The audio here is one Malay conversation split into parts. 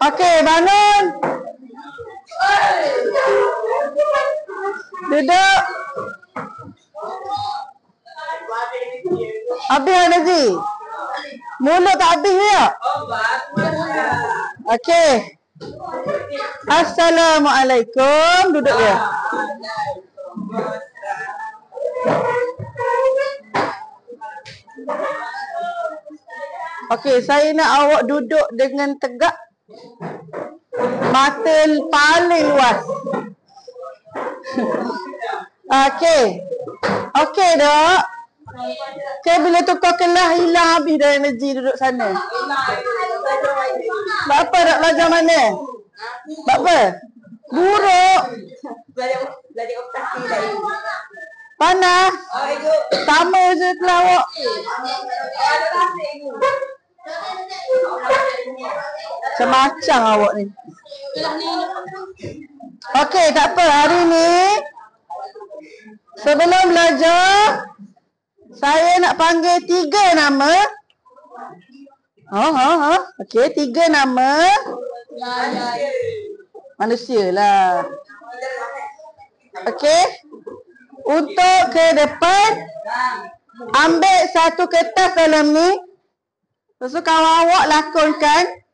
Okey, bangun. Duduk. Habis energi. Mulut tak habis ya? Okey. Assalamualaikum. Duduk dia. Okey, saya nak awak duduk dengan tegak. Mata paling luas. Okey. Okey dah. Okay, bila tukar kelas hilang habis dah energi duduk sana. Sebab apa nak belajar mana? Sebab apa? Buruk. Belajar operasi lagi. Panas. Sama je kelas awak. Macam-macam awak ni. Okey, tak apa. Hari ni sebelum belajar saya nak panggil 3 nama. Okey, 3 nama manusia lah. Okey. Untuk ke depan, ambil satu kertas dalam ni. Lepas tu kawan awak lakonkan.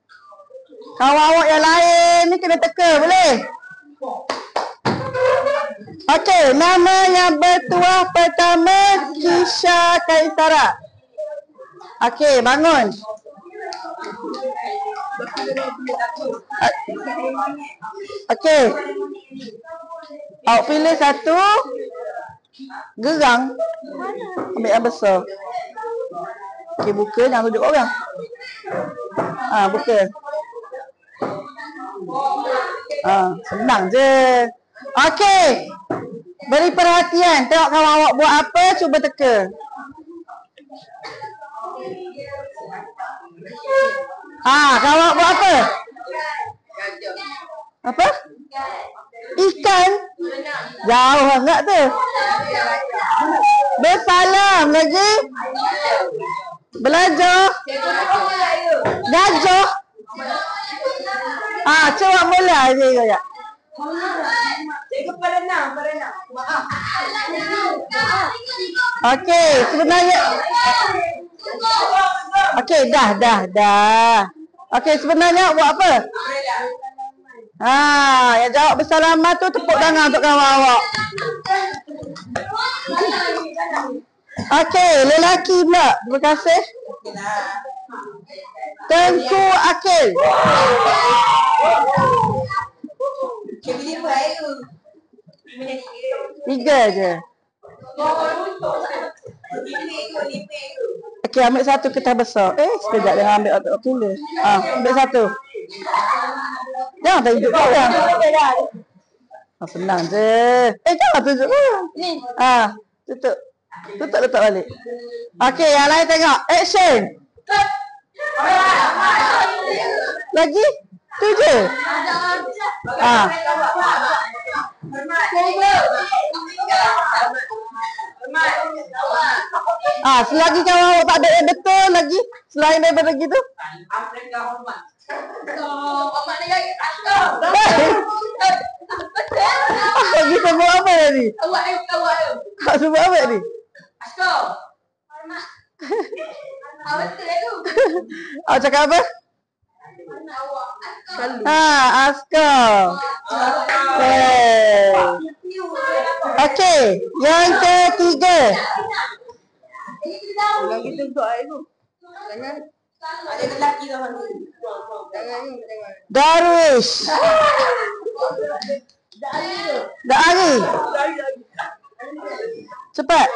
Kawan awak yang lain ni kena teka, boleh? Okey, nama yang bertuah pertama Kisha Kaisara. Okey, bangun. Okey. Awak pilih satu. Gerang. Ambil yang besar. Okey, buka, jangan tunjuk orang. Buka. Senang je. Okey. Beri perhatian. Tengok kawan awak buat apa, cuba teka. Kawan awak buat apa? Apa? Ikan? Jauh sangat tu. Bersalam lagi. Belajar. Gajah. Cuba mula je kaya. Cikgu berenang. Okey, sebenarnya. Okey, dah. Okey, sebenarnya buat apa? Yang jawab bersalamat tu tepuk tangan untuk kawan awak. Okey, lelaki pula. Terima kasih. Tengku Akil. Tiga je. Okey, ambil satu kertas besar. Sekejap jangan ambil otak tulis. Ambil satu. Jangan tunjuk orang. Senang je. Jangan tunjuk orang. Tutup. Tutup letak balik. Okey, yang lain tengok. Action. Lagi? Tu je. Selagi kawan awak tak ada yang betul lagi selain daripada gitu. Kita buat apa tadi? Awak sebut apa tadi? Awak cakap apa? Askar. Okey, yang ketiga. Kita untuk air tu. Jangan. Ada lelaki dah. Jangan. Darwish. Dari. Cepat.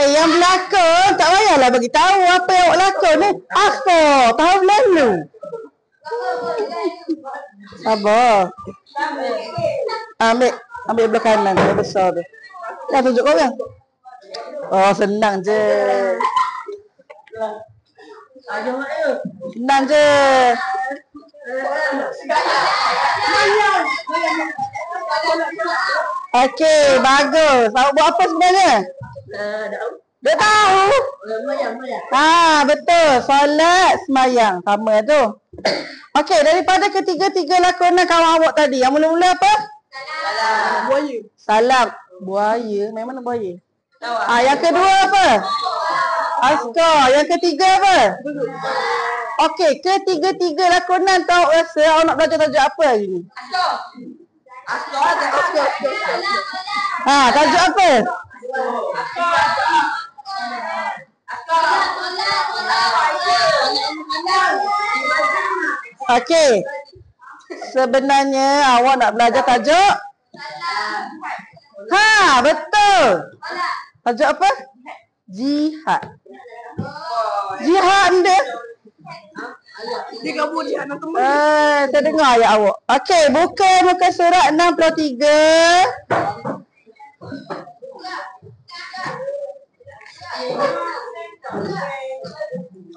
Yang belakang tak payahlah bagi tahu apa yang awak lakon ni. Askar, tahun lalu. Sabar. Ambil belah kanan yang besar tu. Dah tunjuk kau kan? Senang je. Senang je. Okey, bagus. Awak buat apa sebenarnya? Dah tahu? Betul. Solat semayang. Sama tu. Okey, daripada ketiga-tiga lakonan kawan awak tadi, yang mula-mula apa? Buaya. Salam. Buaya. Memang mana buaya? Yang kedua apa? Askar. Yang ketiga apa? Okey, ketiga-tiga lakonan tu awak rasa awak nak belajar tajuk apa hari ni? Tajuk apa? Okey. Sebenarnya awak nak belajar tajuk? Betul. Tajuk apa? Jihad. Jihad dia. Dia gabung dia nak teman. Saya dengar ayat awak. Okey, buka muka surat 63.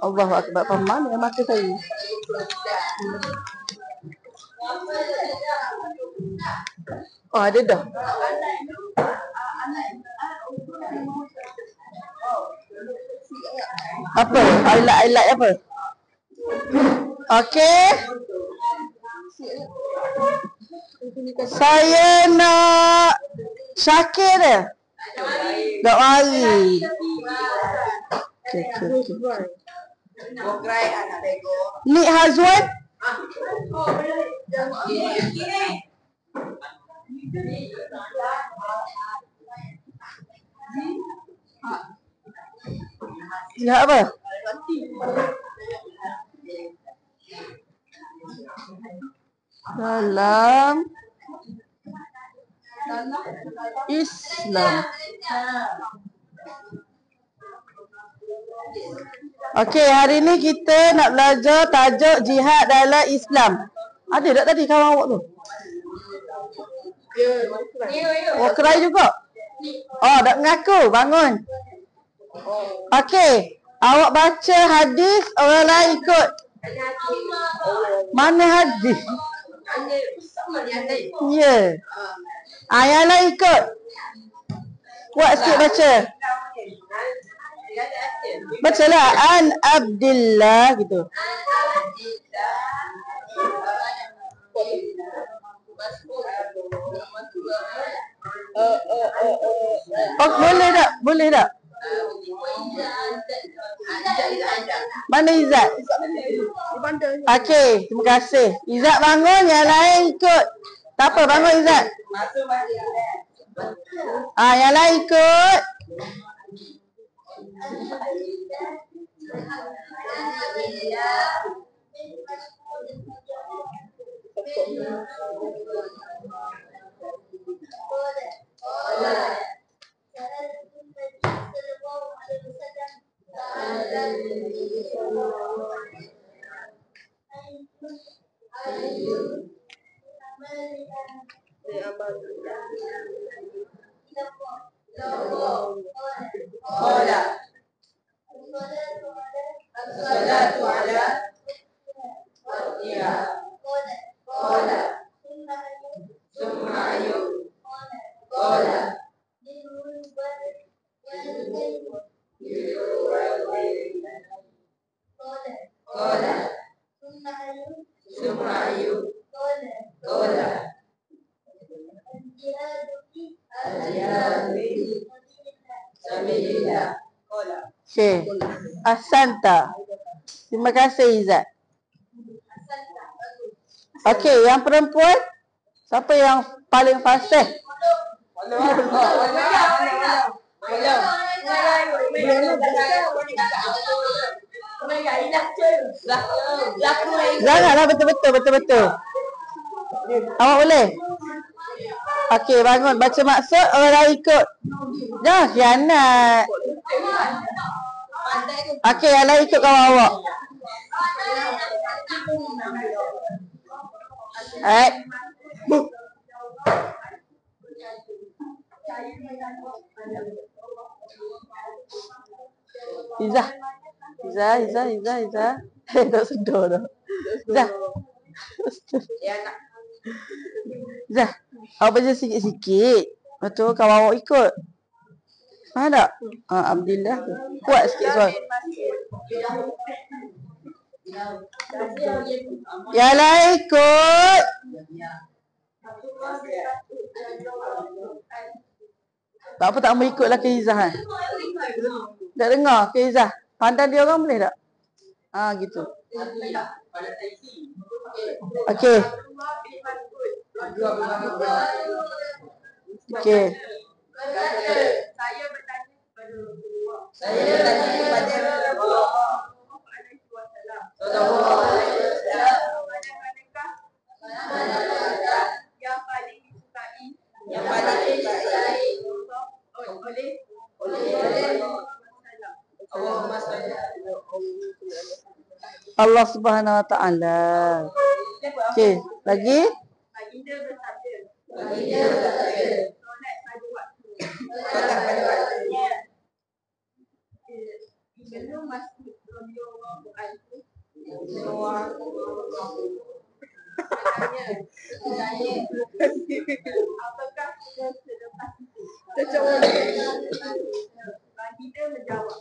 Allahu Akbar. Paman yang mata saya. Ada dah. Apa? Highlight apa? Okey. Saya nak Syakir dia. Tak lari. Okay. Nik Hazwan. Ya apa? Dalam Islam. Okey, hari ni kita nak belajar tajuk jihad dalam Islam. Ada tak tadi kawan awak tu? Kerai juga? Tak mengaku. Bangun. Okey, awak baca hadis, orang lain ikut. Mana hadis? Ya. Yang lain ikut. Kuat sikit baca. Bacalah An Abdillah gitu. Boleh tak? Boleh tak? Mana Izzat? Okey, terima kasih. Izzat bangun, yang lain ikut. Tak apa, bangun Izzat. Yang lain ikut. Okey. Asanta. Terima kasih Izzat. Okey, yang perempuan siapa yang paling fasih? Janganlah, betul-betul. Awak boleh? Okey, bangun. Baca maksud, orang lain ikut. Jangan khianat. Okey, yang lain ikut kawan awak. Izzah. Tak sedar dah. Izzah. Awak baca sikit-sikit. Betul, kawan awak ikut. Faham tak? Alhamdulillah. Kuat sikit suara. Yang lain ikut. Tak apa, tak mau ikutlah ke Izzah. Tak dengar ke Izzah. Pandang dia orang boleh tak? Gitu. Okey. Okey. Saya bertanya kepada Allah. Saya bertanya kepada Allah. Manakah yang paling disukai? Yang paling disukai Allah Subhanahu Wa Taala. Okey, lagi? Baginda bersabda. Solat pada waktu. Sebelum masuk radhiyallahu anhu. Apakah selepas itu? Baginda menjawab.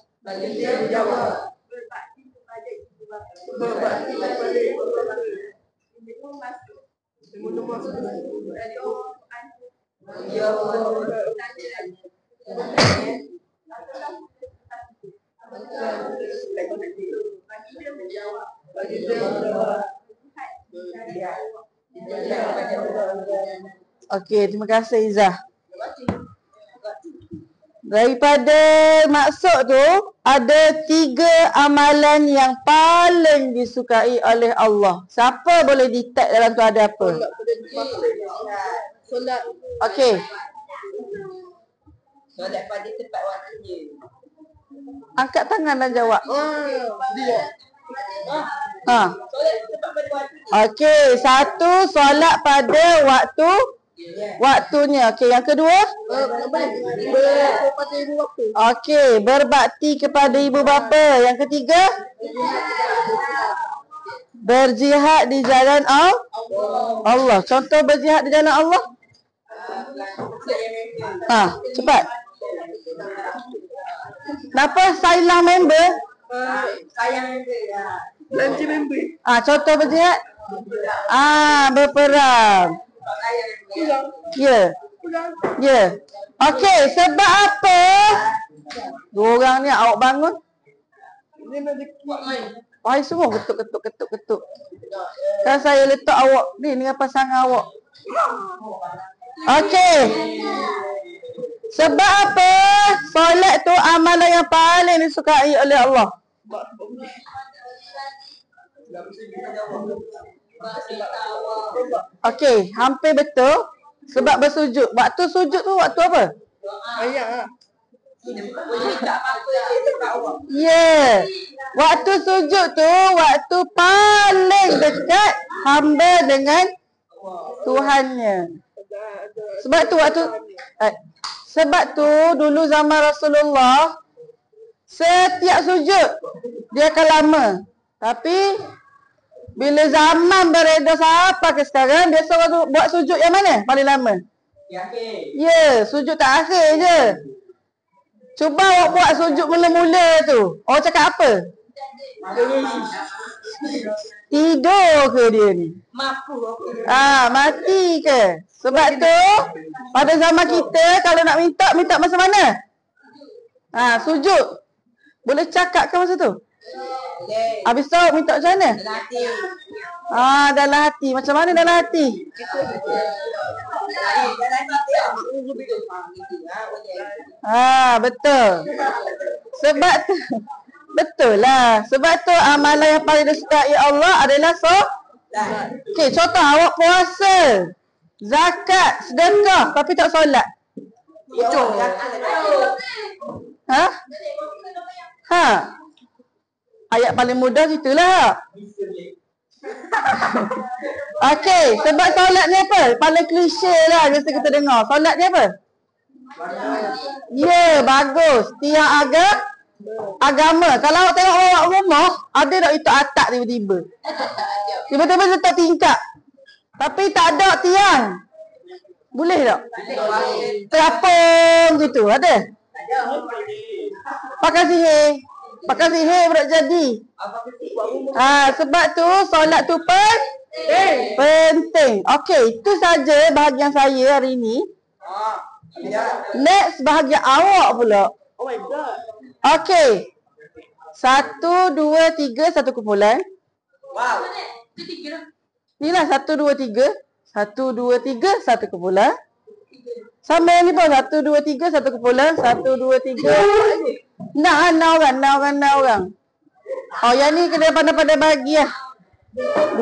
Berbakti kepada ibu bapa. Sebelum masuk radhiyallahu anhu. Baginda menjawab. Okey, terima kasih Izzah. Daripada maksud tu, ada 3 amalan yang paling disukai oleh Allah. Siapa boleh detect dalam tu ada apa? Solat. Okey. Solat pada tepat waktunya. Angkat tangan dan jawab. Dia. Solat tepat pada waktunya. Okey, 1 solat pada waktunya. Okey, yang kedua? Berbakti ibu bapa. Okey, berbakti kepada ibu bapa. Yang ketiga? Berjihad di jalan Allah. Contoh berjihad di jalan Allah? Cepat. Kenapa silent member? Sayang member. Belanja member. Contoh berjihad? Berperang. Ya. Okey, sebab apa? 2 orang ni awak bangun. Semua ketuk. Kan saya letak awak ni dengan pasangan awak. Okey. Sebab apa? Solat tu amalan yang paling disukai oleh Allah. Okey, hampir betul. Sebab bersujud. Waktu sujud tu waktu apa? Ayat. Ya. Waktu sujud tu waktu paling dekat hamba dengan Tuhannya. Sebab tu dulu zaman Rasulullah setiap sujud dia akan lama. Tapi bila zaman beredar sampai ke sekarang, dia suruh buat sujud yang mana paling lama? Ya, sujud tak akhir je. Cuba awak buat sujud mula-mula tu. Awak cakap apa? Tidur ke dia ni? Mati ke? Sebab tu pada zaman kita kalau nak minta masa mana? Sujud. Boleh cakap ke masa tu? Habis tu minta macam mana? Dalam hati. Macam mana dalam hati? Betul. Sebab tu betul lah. Sebab tu amalan yang paling disukai Allah adalah okey, contoh awak puasa, zakat, sedekah tapi tak solat. Ayat paling mudah gitulah. Okey, sebab solat ni apa? Paling klise lah biasa kita dengar. Solat ni apa? Ya, bagus. Tiang agama. Kalau awak tengok orang rumah, ada tak itu atap tiba-tiba letak tingkap. Tapi tak ada tiang. Boleh tak? Terapung gitu, ada? Pakai sihir. Pakai sihir berat jadi. Sebab tu solat tu penting. Okey, itu saja bahagian saya hari ini. Next bahagian awak pula. Oh my god. Okey. 1, 2, 3, satu kumpulan. Wow. Itu 3. Inilah 1, 2, 3. 1, 2, 3, satu kumpulan. Sama yang ni pun 1, 2, 3, satu kumpulan. 1, 2, 3. Nak orang. Oh, yang ni kena pandai-pandai bagi lah.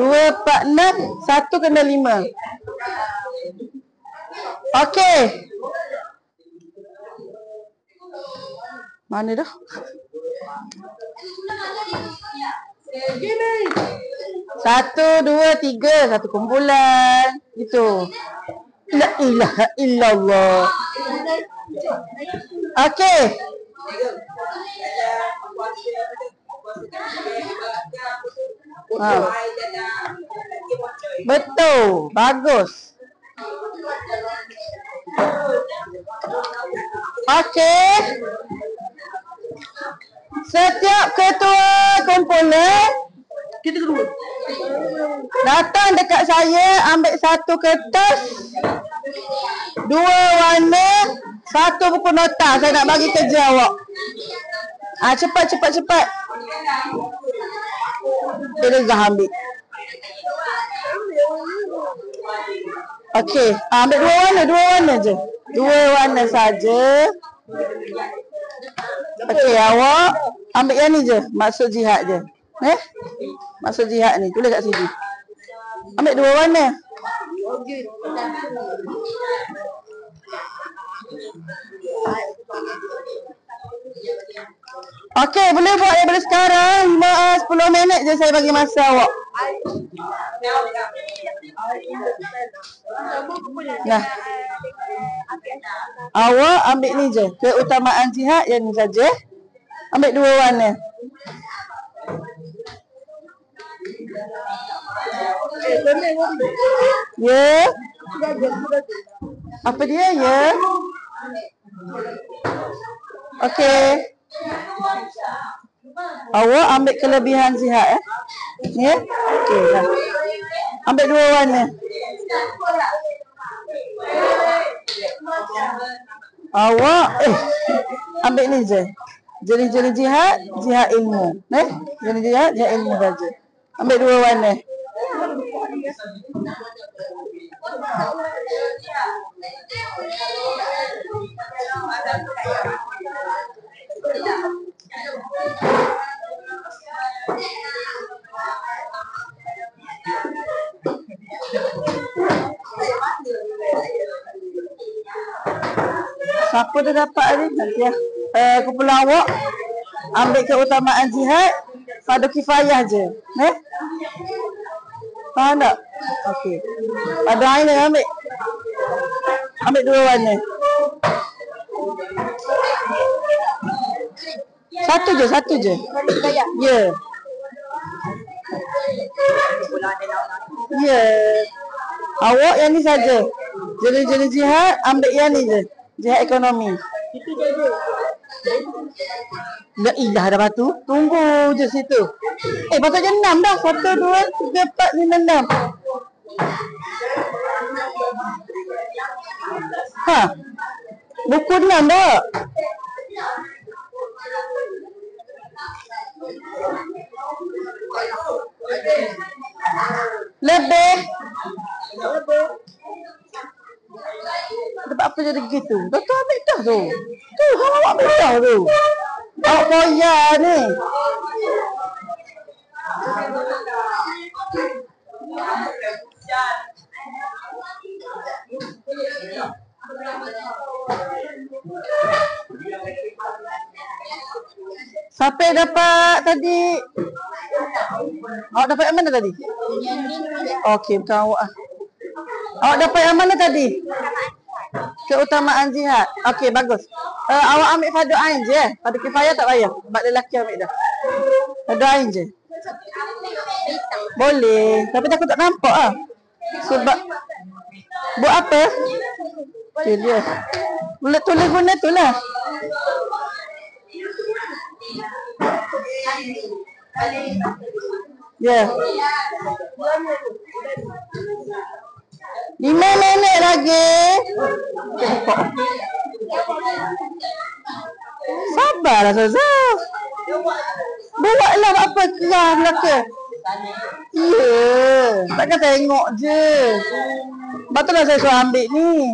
2, 4, 6. 1 kena 5. Okey. Mana dah? Gini. 1, 2, 3, satu kumpulan. Itu. La ilaha illallah. Okey. Betul. Bagus. Okey. Setiap ketua kumpulan Kita kedua. datang dekat saya, ambil satu kertas, 2 warna, 1 buku nota. Saya nak bagi kerja awak. Cepat. Dia ambil. Okey, ambil 2 warna je. 2 warna saja. Okey, awak ambil yang ni je, maksud jihad je. Maksud jihad ni, tulis kat sini. Ambil 2 warna. Okey, boleh buat daripada sekarang. 10 minit je saya bagi masa awak. Nah. Awak ambil ni je. Keutamaan jihad yang ni saja. Ambil 2 warna. Ya. Apa dia ya? Okey. Awak ambil kelebihan jihad ya. Okey dah. Ambil 2 warna. Awak ambil ni je. Jenis-jenis jihad, jihad ilmu. Jenis jihad ilmu saja. Ambil 2 warna. Siapa dah dapat ni? Nanti lah. Kumpulan awak ambil keutamaan jihad, fardu kifayah je. Faham tak? Okey. Pada air ni ambil. Ambil 2 warna. Satu je. Ya. Ya. Awak yang ni saja. Jenis-jenis jihad, ambil yang ni je. Jihad ekonomi. Itu je. Dah ilah dah batu. Tunggu je situ. Patutnya 6 dah. 1, 2, 3, 4, 5, 6. Buku 6 dah. Lebih. Sebab apa jadi gitu? Betul ambil dah tu. Tu, awak ambil dah tu. Awak koyak ni. Siapa yang dapat tadi? Awak dapat yang mana tadi? Okey, bukan awak. Awak dapat yang mana tadi? Keutamaan jihad. Okey, bagus. Awak ambil fardu ain je. Fardu kifayah tak payah. Sebab lelaki ambil dah. Fardu ain je. Boleh. Tapi takut tak nampak lah. Sebab buat apa? Tu dia. Tulis guna tu lah. Ya. 5 minit lagi. Sabarlah Zaza. Buatlah apa kerah belakang. Ya. Takkan tengok je. Betullah saya suruh ambil ni.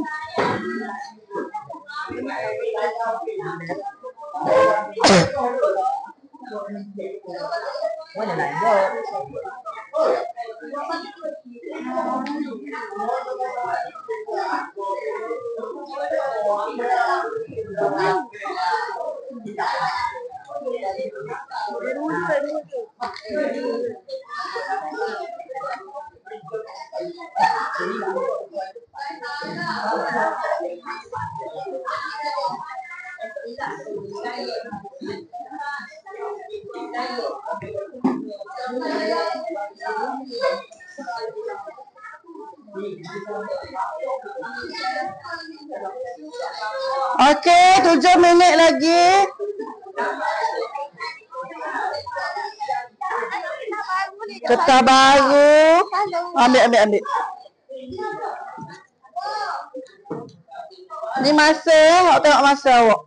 Okey, 7 minit lagi. Kertas baru. Ambil. Ni masa, awak tengok masa awak.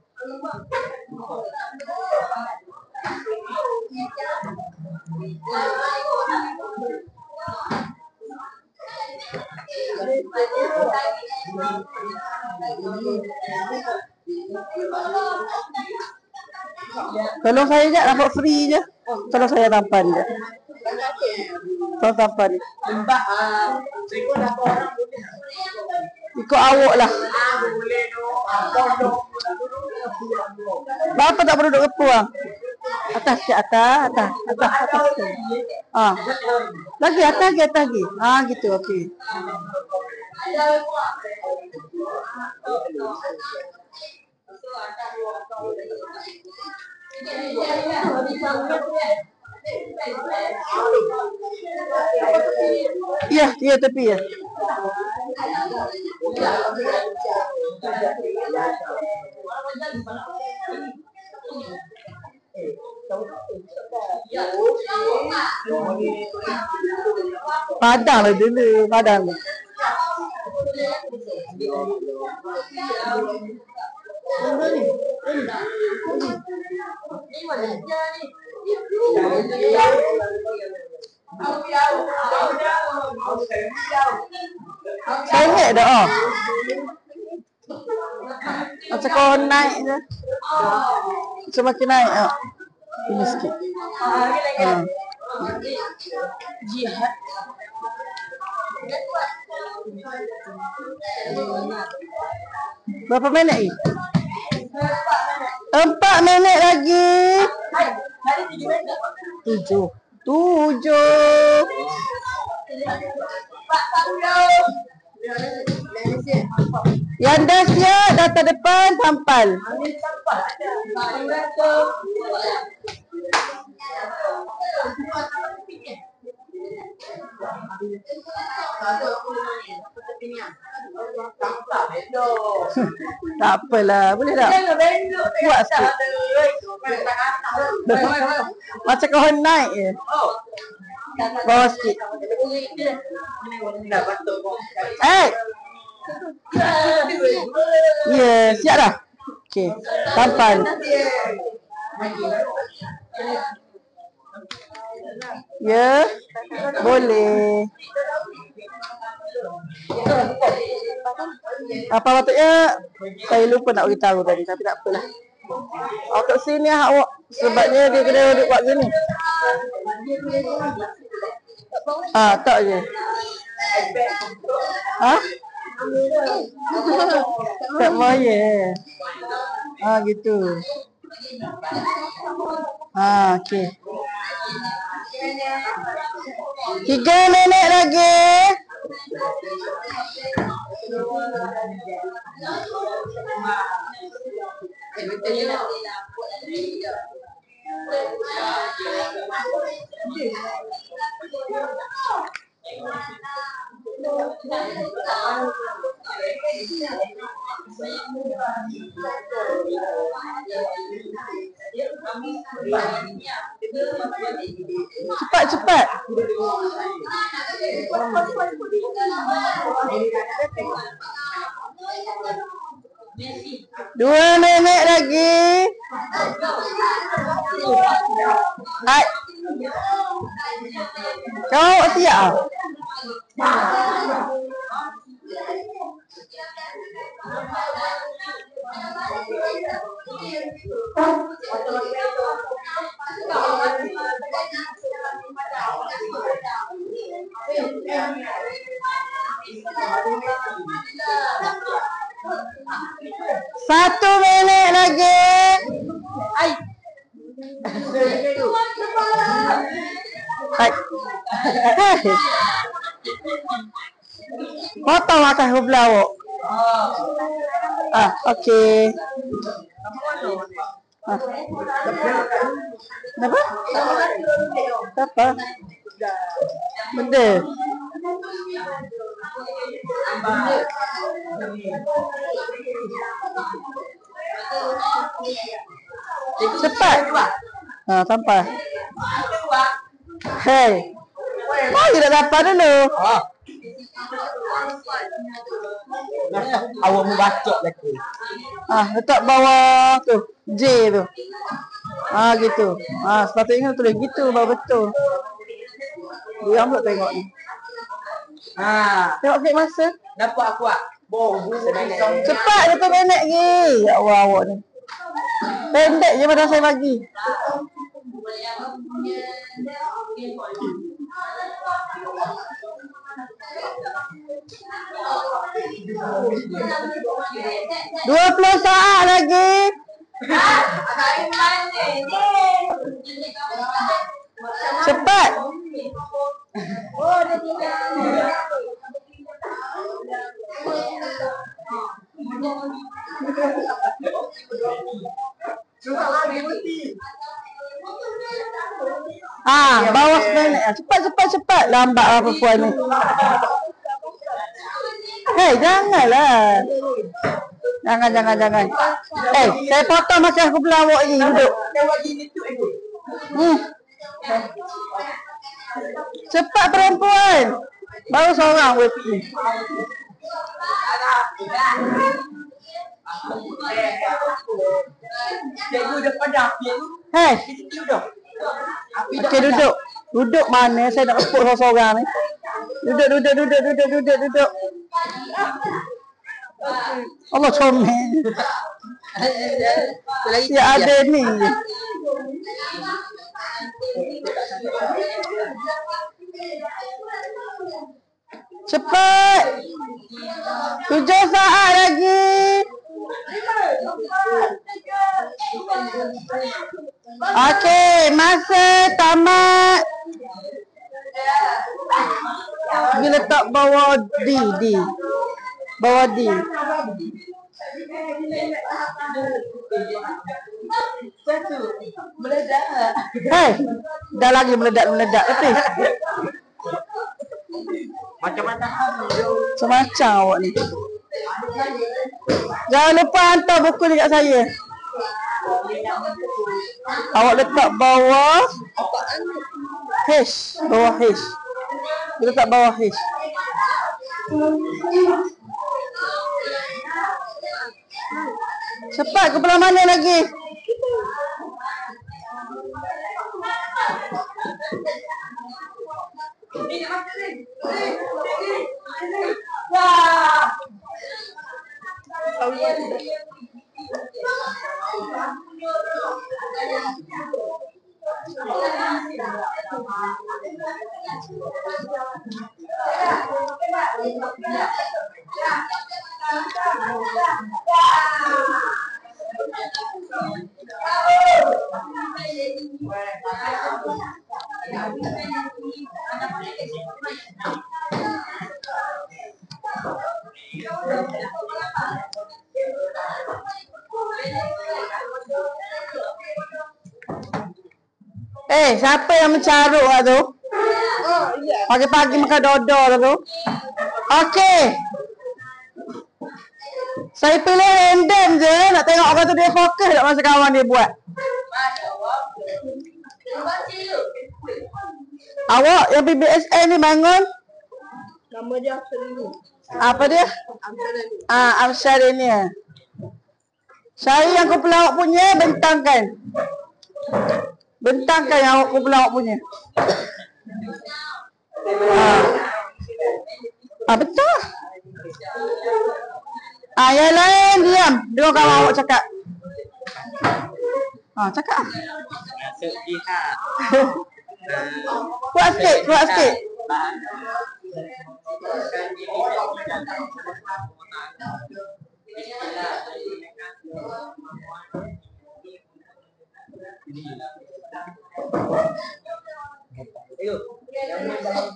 Tolong saya je, dapat free je. Tolong saya tampan je. Tolong tampan ni. Ikut awak lah. Bapa tak perlu duduk kepuang. Atas. Lagi atas. Gitu, okey. Ya, tepi ya. Padang lah dulu, padang. Sengit dah. Macam kau naik je. Semakin naik. Ini sikit. Jihad. Berapa minit ni? 4 minit lagi. 7. Yang dah siap data depan tampal. Tak apalah, boleh tak? Buat sikit. Macam kau naik je. Bawa sikit. Ya, siap dah. Okey, tampal. Ya, boleh. Apa patutnya? Saya lupa nak beritahu tadi, tapi tak apalah. Awak kat sini awak. Sebabnya dia kena buat gini. Tak je. Tak boleh. Gitu. Okey. 3 minit lagi. Cepat, cepat. Dua minit lagi. Hai. Kau siap? Satu minit lagi. Hai. Hai. Potong makan hubla awak. Okey. Kenapa? Apa? Benda. Cepat. Sampai. Hei. Mari dah dapat dulu. Awak membacok lagi. Letak bawah tu. J tu. Gitu. Sepatutnya tulis gitu baru betul. Dia pula tengok ni. Tengok sikit masa. Nampak aku ah. Cepat dia tu pendek lagi. Ya Allah awak ni. Pendek je pada saya bagi. Dua 20 saat lagi. Cepat. Bawa sebenarnya. Cepat. Lambat lah perempuan ni. Hei, janganlah. Jangan. Saya potong macam aku belah awak ni. Duduk. Cepat perempuan. Baru seorang web ni. Hei. Okey, duduk. Duduk mana? Saya nak reput seorang ni. Duduk. Allah comel. Ya ada ni. Cepat. 7 saat lagi. Okey, masa tamat. Dia letak bawah D. Bawah D. Meledak. Hei, dah lagi meledak tapi. Macam awak ni. Jangan lupa hantar buku dekat saya. Awak letak bawah H. Bawah H. Dia letak bawah H. Cepat, ke belah mana lagi? Siapa yang mencaruk lah tu? Pagi-pagi makan dodol lah tu. Okey. Saya pilih random je. Nak tengok orang tu dia fokus tak masa kawan dia buat. Awak yang PBSN ni bangun. Nama dia Amsyalini. Apa dia? Amsyalini. Cari yang kumpulan awak punya, bentangkan. Bentangkan yang kumpulan awak punya. Betul. Yang lain diam. Dengar kawan awak cakap. Cakap. Masuk jihad. Kuat sikit, kuat sikit.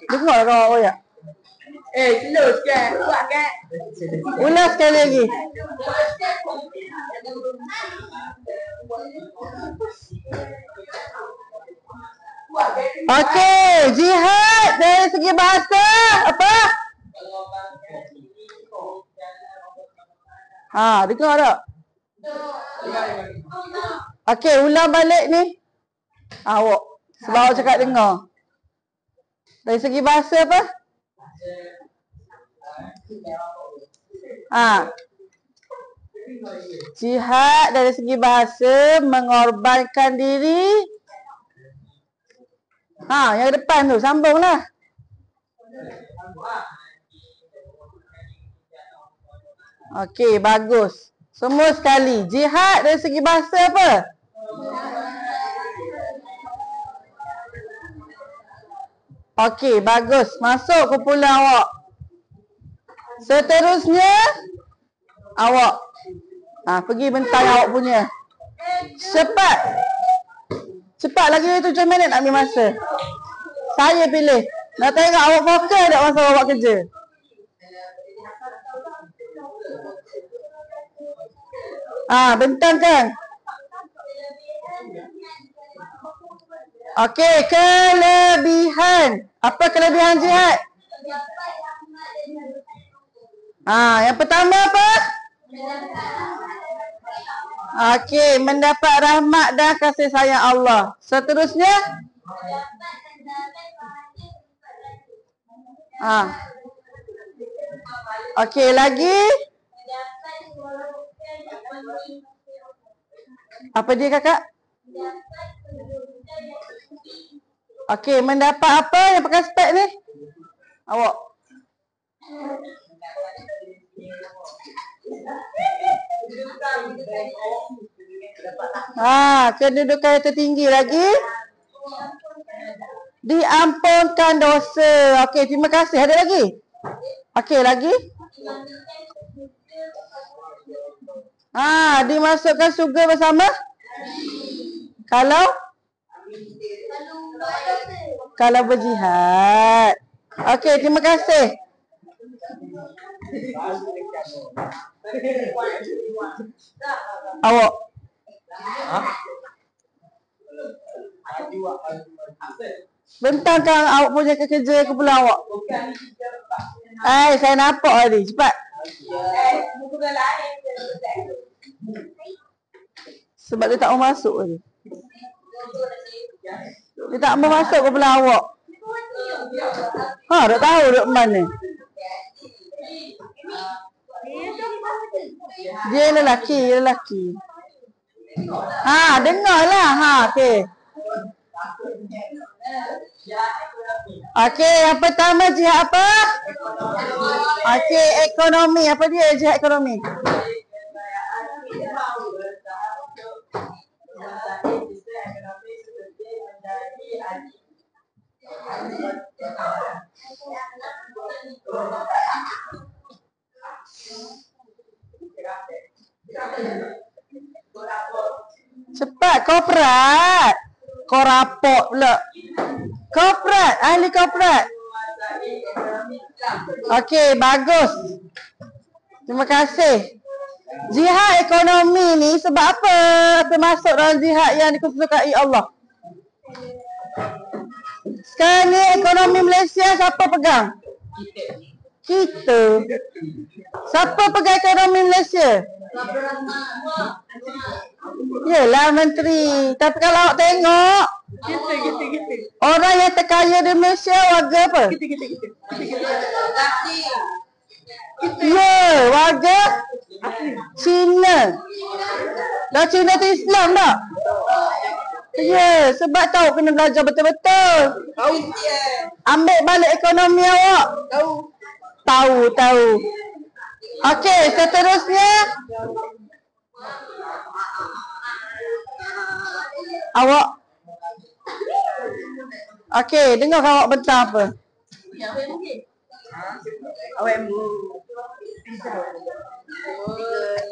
Dengar kawan awak ya. Slow sikit. Kuat kan? Ulas sekali lagi. Okey, jihad dari segi bahasa apa? Dengar tak? Okey, ulang balik ni. Awak sebab awak cakap dengar. Dari segi bahasa apa? Jihad dari segi bahasa mengorbankan diri. Yang depan tu sambunglah. Okey, bagus. Semua sekali. Jihad dari segi bahasa apa? Okey, bagus. Masuk kumpulan awak. Seterusnya awak pergi bentang awak punya. Cepat. Cepat lagi 7 minit nak ambil masa. Saya pilih. Nak tengok awak fokus tak masa awak buat kerja. Bentangkan. Okey, kelebihan. Apa kelebihan jihad? Yang pertama apa? Okey, mendapat rahmat dan kasih sayang Allah. Seterusnya? Okey, lagi? Apa dia kakak? Okey, mendapat apa yang pakai spek ni? Awak. Kedudukan yang tertinggi lagi. Diampunkan dosa. Okey, terima kasih. Ada lagi? Okey, lagi? Dimasukkan syurga bersama? Kalau berjihad. Okey, terima kasih. Awak. Bentangkan awak punya kerja kumpulan awak. Saya nampak tadi. Cepat. Sebab dia tak mau masuk tadi. Dia tak mau masuk kumpulan awak. Tak tahu duduk mana. Dia lelaki. Dengarlah. Okey. Okey, yang pertama jihad apa? Okey, ekonomi. Apa dia jihad ekonomi? Cepat, korporat. Korapot pula. Korporat, ahli korporat. Okey, bagus. Terima kasih. Jihad ekonomi ni sebab apa termasuk dalam jihad yang dikesukai Allah? Sekarang ni ekonomi Malaysia siapa pegang? Kita. Siapa pegang ekonomi Malaysia? Yelah menteri. Tapi kalau awak tengok, orang yang terkaya di Malaysia warga apa? Ya, warga Cina. Dah Cina tu Islam tak? Ya, sebab tahu kena belajar betul-betul. Ambil balik ekonomi awak. Tahu. Okey, seterusnya. Awak. Okey, dengar awak bentang apa? Awak mu.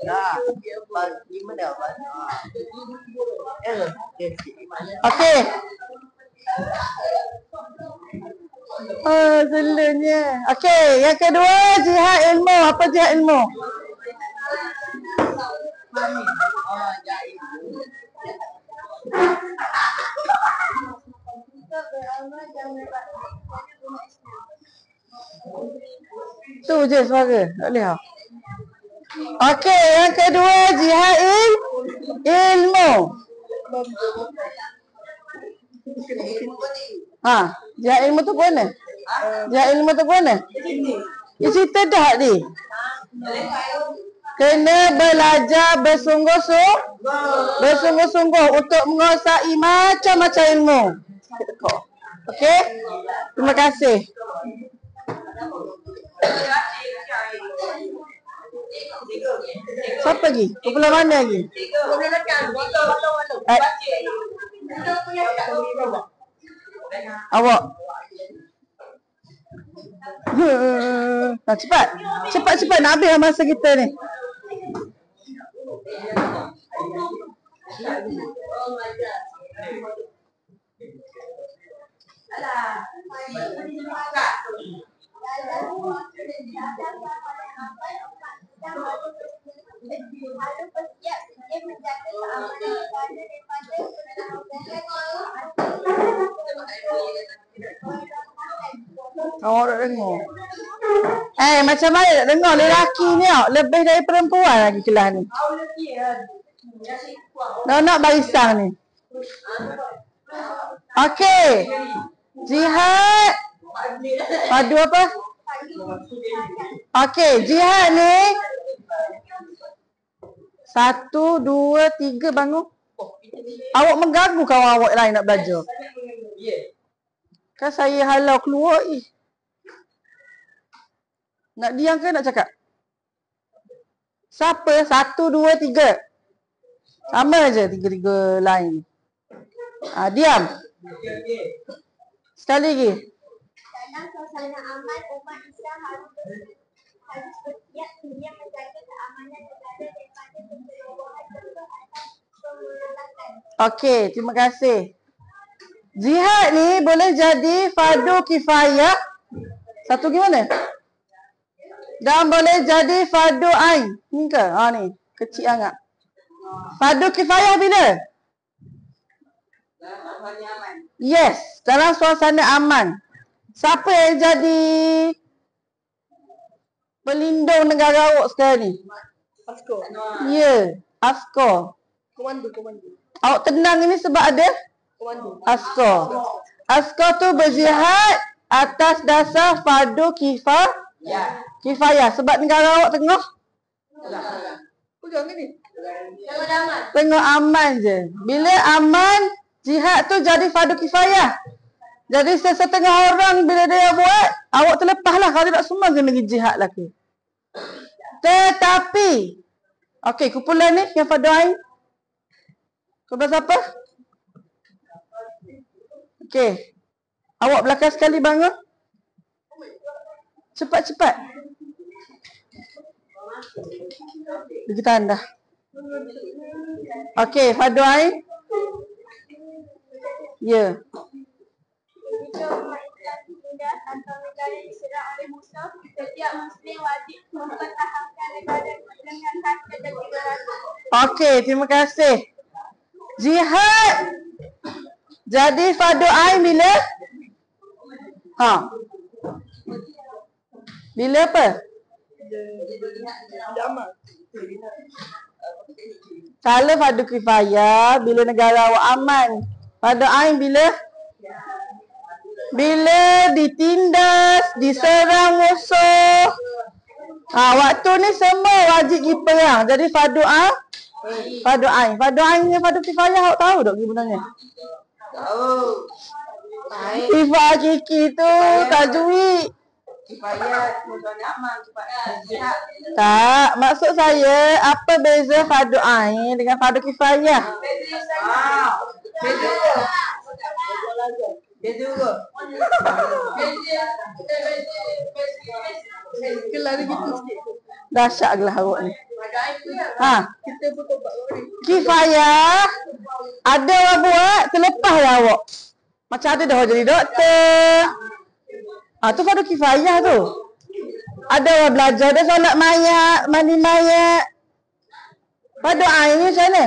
Dah. Gimana dah? Okey. Selalunya. Okey, yang kedua jihad ilmu. Apa jihad ilmu? Tu je suara. Tak boleh. Okey, yang kedua jihad ilmu. Jihad ilmu tu mana? Jihad ilmu tu mana? Di situ dah ni. Kena belajar bersungguh-sungguh untuk menguasai macam-macam ilmu. Okey? Terima kasih. Siapa lagi? Kumpulan mana lagi? Awak. Cepat. Cepat nak habis masa kita ni. Awak tak dengar. Macam mana tak dengar lelaki ni lebih dari perempuan lagi kelas ni. Nak barisang ni. Okey. Jihad. Padu apa? Okey, jihad ni 1, 2, 3 bangun. Awak mengganggu kawan awak lain nak belajar. Kan saya halau keluar. Nak diam ke nak cakap? Siapa? 1, 2, 3. Sama je 3 lain. Diam. Sekali lagi. Dalam suasana aman, umat Islam harus bersiap sedia menjaga keamanan negara daripada pencerobohan serta pemberontakan. Okey, terima kasih. Jihad ni boleh jadi fardu kifayah. Satu gimana? Dan boleh jadi fardu ain. Ni ke? Ni. Kecil sangat. Fardu kifayah bila? Yes, dalam suasana aman. Siapa yang jadi pelindung negara awak sekarang ni? Askar. Ya, askar. Komando. Awak tenang ini sebab ada? Komando. Askar. Askar tu berjihad atas dasar fardu kifayah. Sebab negara awak tengah? Pegang ni. Tengok aman je. Bila aman, jihad tu jadi fardu kifayah. Jadi setengah orang bila dia buat, awak terlepas lah. Kalau tidak semua kena pergi jihad lagi. Tetapi, okey, kumpulan ni yang fardu ain. Kumpulan siapa? Okey. Awak belakang sekali bangun. Cepat. Bagi tanda. Okey, fardu ain. Ya. Jika umat Islam ditindas atau negara diserang oleh musuh, setiap Muslim wajib mempertahankan negara dengan harta dan juga rasa. Okey, terima kasih. Jihad jadi fardu ain bila? Bila apa? Bila amal. Kalau fardu kifayah bila negara awak aman. Fardu ain bila? Bila ditindas, diserang musuh. Waktu ni semua wajib diperang. Jadi fardu ain. Fardu ain. Fardu ain dengan fardu kifayah awak tahu tak sebenarnya? Tahu. Baik. Kifah Kiki tu tajwid. Kifayat, musuhnya amal. Kifayat. Tak, maksud saya apa beza fardu ain dengan fardu kifayah? Beza juga. Kelar gitu sikit. Dahsyat gelah awak ni. Kita pun tobat ni. Kifayah ada orang buat terlepas lah awak. Macam ada dah jadi doktor. Tu fardu kifayah tu. Ada orang belajar dah solat mayat, mandi mayat. Fardu ain ni macam mana?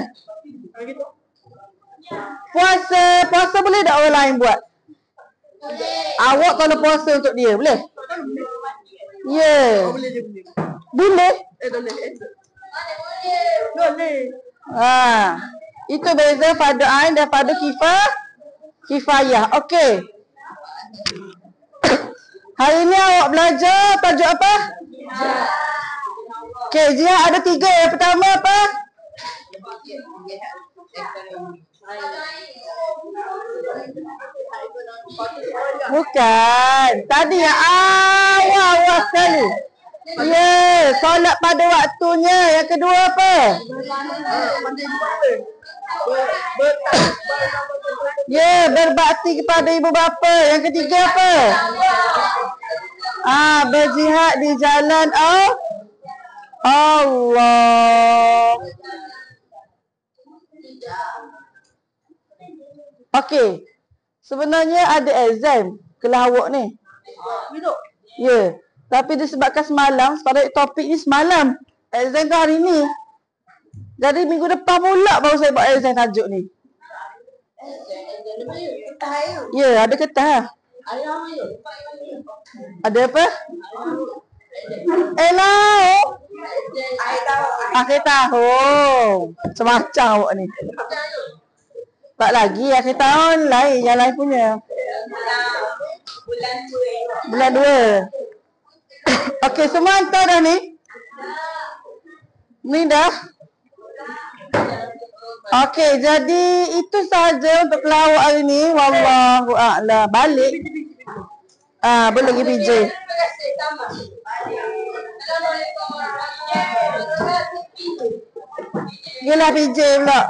Puasa boleh tak orang lain buat? Awak kalau puasa untuk dia boleh? Ya. Boleh je boleh. Boleh? Boleh. Itu beza fardu ain dan fardu kifayah. Okey. Hari ni awak belajar tajuk apa? Okey, jihad ada 3. Yang pertama apa? Bukan. Tadi yang awal sekali. Ya, solat pada waktunya. Yang kedua apa? Ya, berbakti kepada ibu bapa. Yang ketiga apa? Berjihad di jalan Allah. Okey. Sebenarnya ada exam kelawak ni. Ya. Tapi disebabkan semalam, pada topik ni semalam. Exam tu hari ni. Jadi minggu depan pula baru saya buat exam tajuk ni. Ya, ada ketah. Ada apa? Akhir tahun. Semacam awak ni. Tak lagi akhir tahun lain, yang lain punya. Bulan 2. Okey, semua hantar dah ni. Ni dah. Okey, jadi itu sahaja untuk pelawak hari ni. Wallahu a'lam. Balik. Boleh pergi PJ. Yelah PJ pula.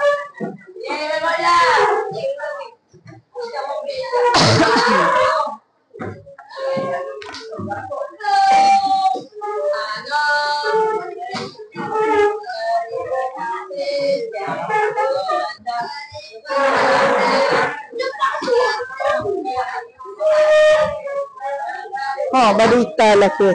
Berita lah ke.